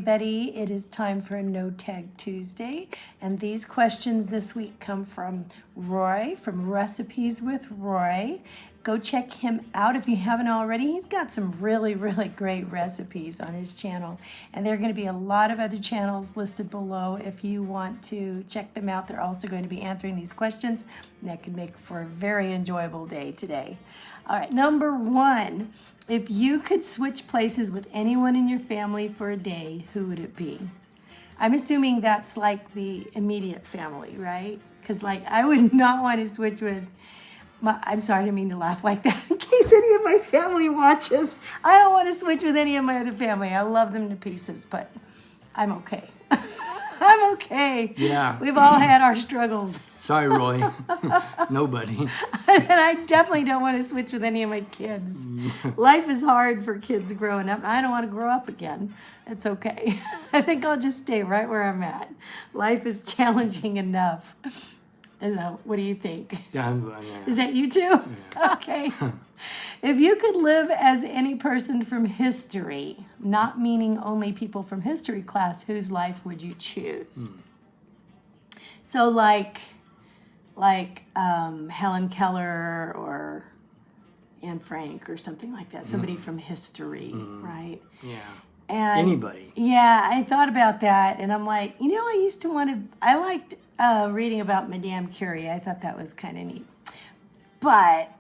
everybody. It is time for a No Tag Tuesday. And these questions this week come from Roy from Recipes with Roy. Go check him out if you haven't already. He's got some really, really great recipes on his channel. And there are going to be a lot of other channels listed below if you want to check them out. They're also going to be answering these questions. And that could make for a very enjoyable day today. All right, number one. If you could switch places with anyone in your family for a day, who would it be? I'm assuming that's like the immediate family, right? Because like I would not want to switch with I'm sorry, I didn't mean to laugh like that in case any of my family watches. I don't want to switch with any of my other family. I love them to pieces, but I'm okay. I'm okay. Yeah. We've all had our struggles. Sorry, Roy. Nobody. And I definitely don't want to switch with any of my kids. Life is hard for kids growing up. I don't want to grow up again. It's okay. I think I'll just stay right where I'm at. Life is challenging enough. So, what do you think? Yeah. Is that you too? Yeah. Okay. If you could live as any person from history, not meaning only people from history class, whose life would you choose? So like Helen Keller or Anne Frank or something like that. Somebody from history, right? Yeah. And anybody. Yeah, I thought about that, and I'm like, I liked reading about Madame Curie. I thought that was kind of neat. But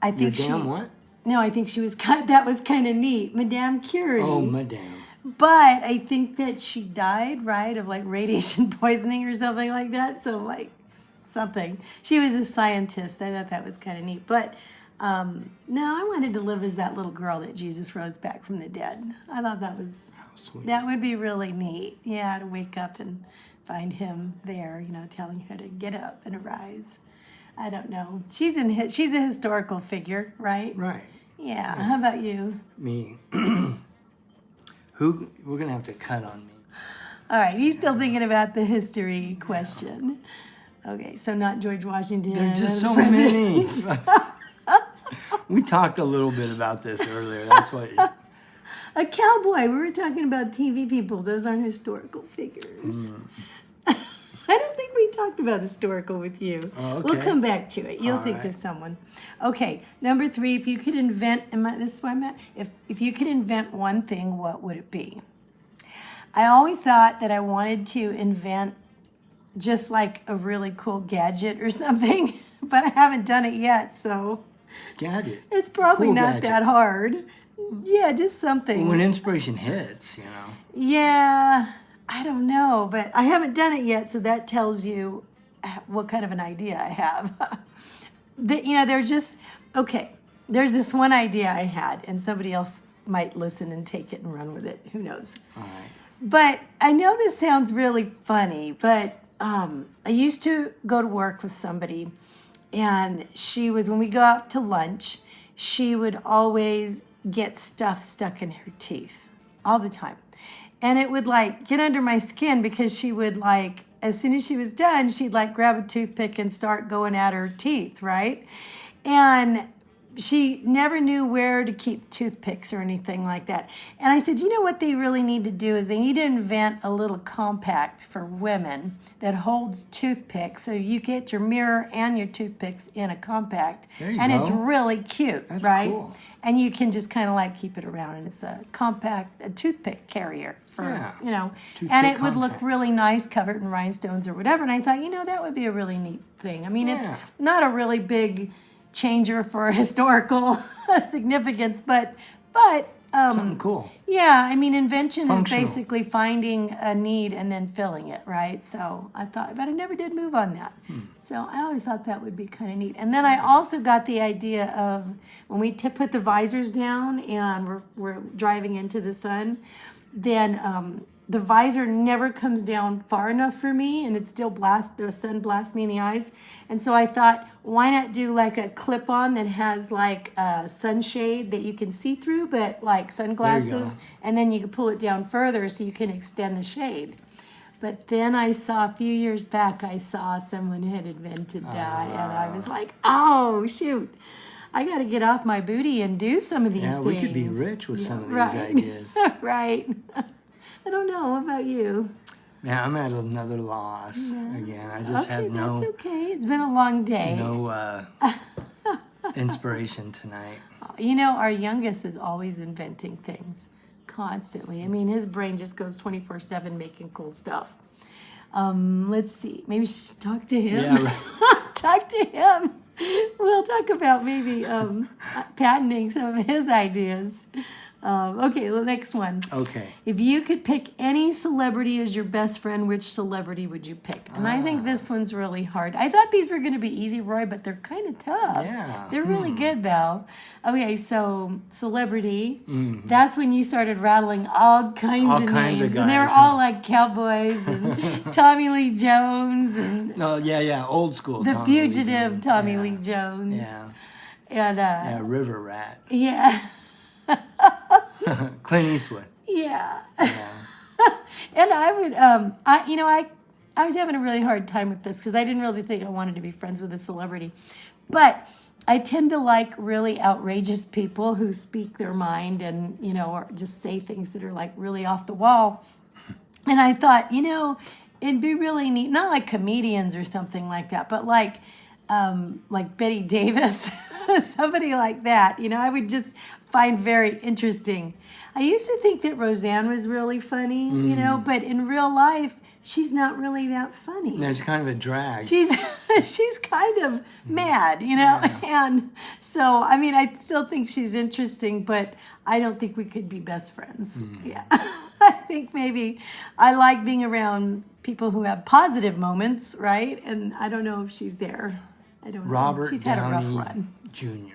I think what? No, I think that was kind of neat. Madame Curie. Oh, Madame. But I think that she died, right, of like radiation poisoning or something like that. So like something. She was a scientist. I thought that was kind of neat. But no, I wanted to live as that little girl that Jesus rose back from the dead. I thought that would be really neat. Yeah, to wake up and find him there, telling her to get up and arise. I don't know. She's a historical figure, right? Right. Yeah. How about you? Me. We're gonna have to cut on me. All right. He's still thinking about the history question. Okay. So not George Washington. There are just so many. We talked a little bit about this earlier. That's what. A cowboy. We were talking about TV people. Those aren't historical figures. I don't think we talked about historical with you. Oh, okay. We'll come back to it. You'll All think right. of someone. Okay, number 3, if you could invent, this is where I'm at. If you could invent one thing, what would it be? I always thought that I wanted to invent just like a really cool gadget or something, but I haven't done it yet, so Gadget. it's probably Cool not gadget. that hard. Yeah, just something. When inspiration hits, Yeah, I don't know, but I haven't done it yet, so that tells you what kind of an idea I have. There's this one idea I had, and somebody else might listen and take it and run with it. Who knows? All right. But I know this sounds really funny, but I used to go to work with somebody, and when we go out to lunch, she would always get stuff stuck in her teeth all the time. And it would like get under my skin because she would like, as soon as she was done, she'd like grab a toothpick and start going at her teeth, right? And she never knew where to keep toothpicks or anything like that. And I said, what they really need to do is they need to invent a little compact for women that holds toothpicks. So you get your mirror and your toothpicks in a compact. There you and go. It's really cute, That's right? Cool. And you can just kind of like keep it around. And it's a toothpick carrier for, Toothpick and it would look compact. really nice covered in rhinestones or whatever. And I thought, that would be a really neat thing. I mean, Yeah. it's not a really big changer for historical significance, but Something cool. yeah, I mean, invention Functional. is basically finding a need and then filling it, right? So I thought, but I never did move on that. So I always thought that would be kind of neat. And then I also got the idea of when we put the visors down and we're driving into the sun, then the visor never comes down far enough for me, and it still the sun blasts me in the eyes. And so I thought, why not do like a clip-on that has like a sunshade that you can see through, but like sunglasses, and then you can pull it down further so you can extend the shade. But then a few years back, I saw someone had invented that, and I was like, oh, shoot. I got to get off my booty and do some of these things. Yeah, we could be rich with some of these right. ideas. Right. I don't know. What about you? Man, I'm at another loss again. I just Okay, have no that's okay. It's been a long day. inspiration tonight. You know, our youngest is always inventing things constantly. I mean, his brain just goes 24/7 making cool stuff. Let's see. Maybe we should talk to him. Yeah, right. Talk to him. We'll talk about maybe patenting some of his ideas. Okay, the next one. Okay. If you could pick any celebrity as your best friend, which celebrity would you pick? And I think this one's really hard. I thought these were going to be easy, Roy, but they're kind of tough. Yeah. They're really good, though. Okay, so celebrity. That's when you started rattling all kinds of kinds of names. And they were guys, all like cowboys and Tommy Lee Jones and No, yeah, old school. the Tommy Lee fugitive Jones. Tommy Lee Jones. Yeah. And, Yeah, River Rat. yeah. Clint Eastwood. Yeah. Yeah. And I would, I was having a really hard time with this because I didn't really think I wanted to be friends with a celebrity. But I tend to like really outrageous people who speak their mind and, or just say things that are like really off the wall. And I thought, it'd be really neat, not like comedians or something like that, but like Betty Davis, somebody like that, I would just find very interesting. I used to think that Roseanne was really funny, but in real life, she's not really that funny. There's kind of a drag. She's kind of mad, and so, I still think she's interesting, but I don't think we could be best friends. Yeah. I think maybe I like being around people who have positive moments, right? And I don't know if she's there. I don't know. Robert She's had a rough Downey run. Jr.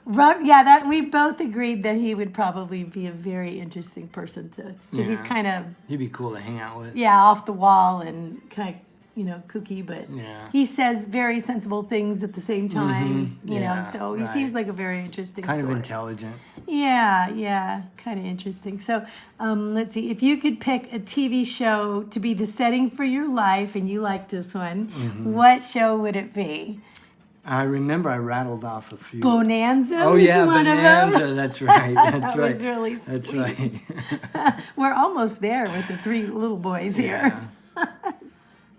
That we both agreed that he would probably be a very interesting person because he's kind of He'd be cool to hang out with. off the wall and kind of kooky, but Yeah. he says very sensible things at the same time. He's, Yeah, so he right. seems like a very interesting Kind sort. of intelligent. Yeah, kind of interesting. So let's see. If you could pick a TV show to be the setting for your life, and you like this one, what show would it be? I remember I rattled off a few. Bonanza Oh was yeah, one Bonanza. of them. That's right. That's That right. was really sweet. That's right. We're almost there with the three little boys here. Yeah.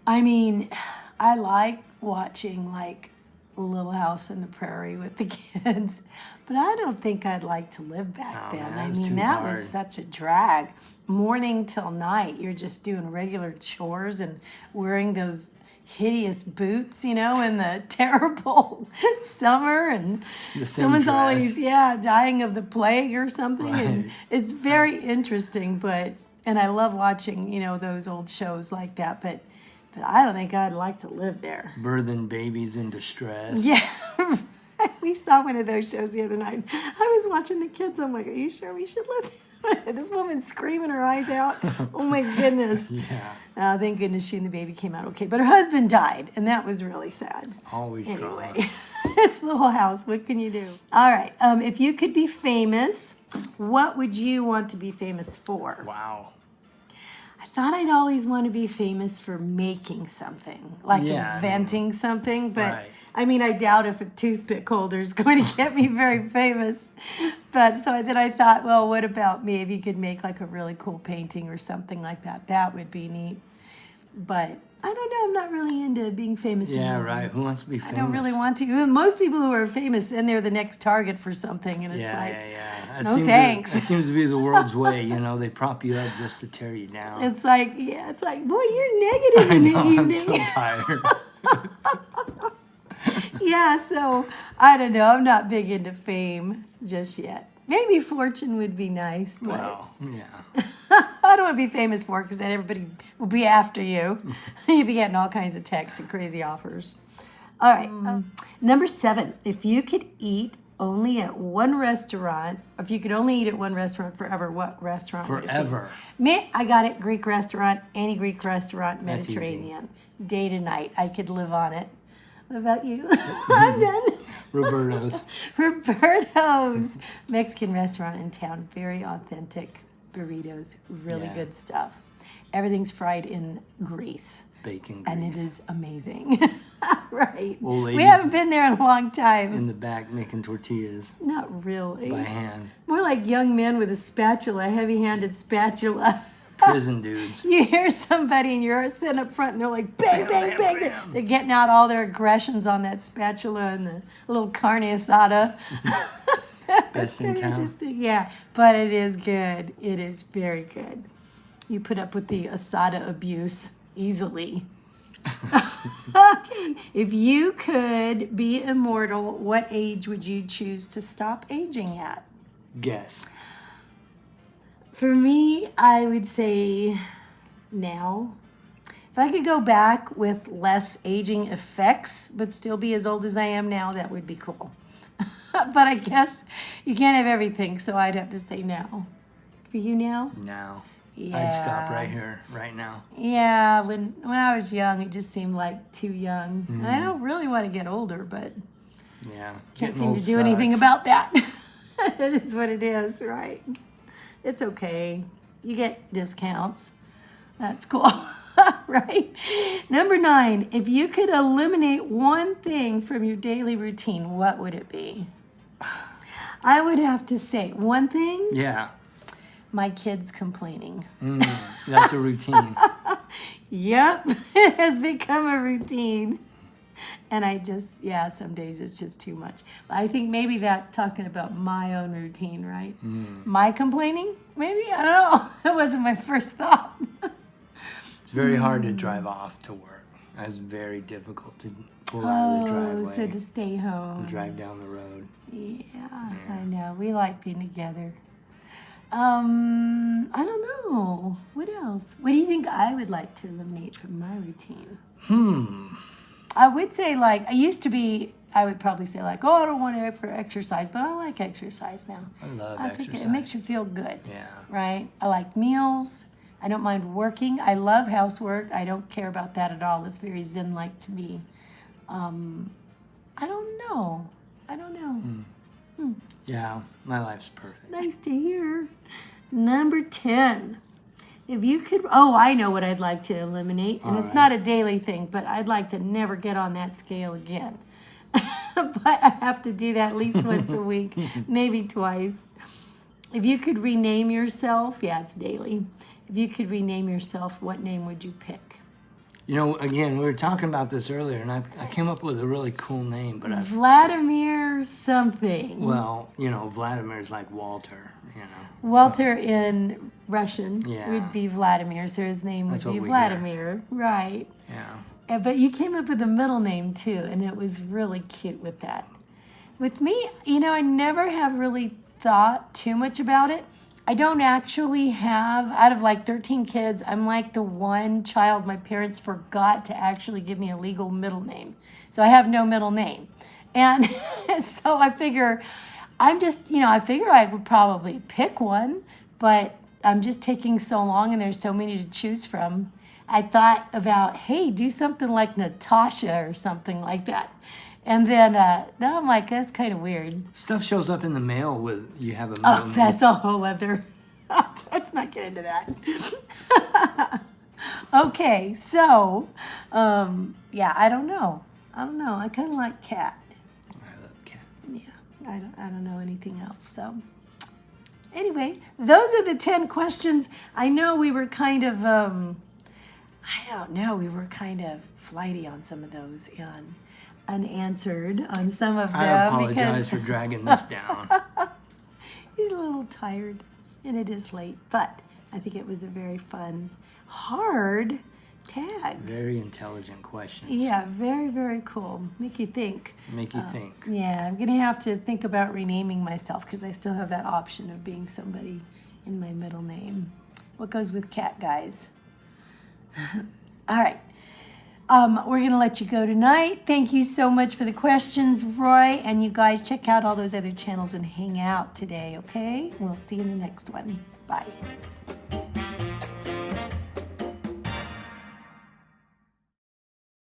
I like watching like Little House on the Prairie with the kids, but I don't think I'd like to live back Oh, then. man, that's too That hard. was such a drag. Morning till night, you're just doing regular chores and wearing those hideous boots, in the terrible summer, and The same someone's dress. always dying of the plague or something. And Right. it's very interesting, and I love watching those old shows like that, but I don't think I'd like to live there. Birthing babies in distress. Yeah. We saw one of those shows the other night. I was watching the kids. I'm like, are you sure we should live there? This woman's screaming her eyes out. Oh my goodness. Yeah. Thank goodness she and the baby came out okay. But her husband died, and that was really sad. Always Anyway, drama. it's Little House. What can you do? All right. If you could be famous, what would you want to be famous for? Wow. I thought I'd always want to be famous for making something, like inventing something. But Right. I doubt if a toothpick holder is going to get me very famous. But so then I thought, well, what about me? If you could make like a really cool painting or something like that, that would be neat. But I don't know. I'm not really into being famous Yeah, anymore. right. Who wants to be I famous? don't really want to. Most people who are famous, then they're the next target for something, and it's like, yeah. no thanks. That seems to be the world's way. They prop you up just to tear you down. it's like, boy, you're negative in the I'm evening. so tired. Yeah, so I don't know. I'm not big into fame just yet. Maybe fortune would be nice, but Well, yeah. I don't want to be famous for it because then everybody will be after you. You'll be getting all kinds of texts and crazy offers. All right, number 7. If you could eat only at one restaurant, if you could only eat at one restaurant forever, what restaurant would it be? Forever. Me, I got it. Greek restaurant, any Greek restaurant, That's easy. Mediterranean, day to night. I could live on it. What about you? I'm done. Roberto's. Roberto's Mexican restaurant in town. Very authentic burritos. Really Yeah. good stuff. Everything's fried in grease. Bacon And grease. it is amazing. Right. Old We ladies haven't been there in a long time. in the back making tortillas Not really. by hand. More like young men with a spatula, heavy-handed spatula. prison dudes. You hear somebody and you're sitting up front and they're like, bang, bang, bang, bang. They're getting out all their aggressions on that spatula and the little carne asada. Best in town. Interesting. Yeah, but it is good. It is very good. You put up with the asada abuse easily. Okay. If you could be immortal, what age would you choose to stop aging at? Guess. For me, I would say now. If I could go back with less aging effects, but still be as old as I am now, that would be cool. But I guess you can't have everything, so I'd have to say now. For you now? Now. Yeah. I'd stop right here, right now. Yeah, when I was young, it just seemed like too young. And I don't really want to get older, but Yeah. can't Getting seem to old do anything sucks. about that. It is what it is, right? It's okay. You get discounts. That's cool, right? Number 9, if you could eliminate one thing from your daily routine, what would it be? I would have to say one thing, Yeah. my kids complaining. That's a routine. Yep, it has become a routine. And some days it's just too much. I think maybe that's talking about my own routine, right? My complaining? Maybe? I don't know. That wasn't my first thought. It's very hard to drive off to work. It's very difficult to pull out of the driveway So to stay home. and drive down the road. Yeah, I know. We like being together. I don't know. What else? What do you think I would like to eliminate from my routine? I would say, like, I would probably say, like, oh, I don't want to for exercise, but I like exercise now. I love I exercise. think it makes you feel good. Yeah. Right? I like meals. I don't mind working. I love housework. I don't care about that at all. It's very zen-like to me. I don't know. Yeah, my life's perfect. Nice to hear. Number 10. If you could, I know what I'd like to eliminate, and it's not a daily thing, but I'd like to never get on that scale again. But I have to do that at least once a week, maybe twice. If you could rename yourself, it's daily. If you could rename yourself, what name would you pick? You know, again, we were talking about this earlier, and I came up with a really cool name, but Vladimir something. Vladimir's like Walter, Walter in Russian Yeah. would be Vladimir, so his name That's would be what we Vladimir, right? Yeah. But you came up with a middle name too, and it was really cute with that. With me, I never have really thought too much about it. I don't actually have, out of like 13 kids, I'm like the one child my parents forgot to actually give me a legal middle name. So I have no middle name. And so I figure I would probably pick one, but I'm just taking so long and there's so many to choose from. I thought about, hey, do something like Natasha or something like that. And then now I'm like, that's kind of weird. Stuff shows up in the mail with you have a middle name. That's a whole other. Let's not get into that. Okay, so I don't know. I kind of like cat. I love cat. Yeah, I don't know anything else. So anyway, those are the 10 questions. I know we were kind of we were kind of flighty on some of those and unanswered on some of them. I apologize for dragging this down. He's a little tired, and it is late, but I think it was a very fun, hard tag. Very intelligent questions. Yeah, very, very cool. Make you think. Make you think. Yeah, I'm going to have to think about renaming myself because I still have that option of being somebody in my middle name. What goes with cat, guys? All right. We're going to let you go tonight. Thank you so much for the questions, Roy. And you guys check out all those other channels and hang out today, okay? We'll see you in the next one. Bye.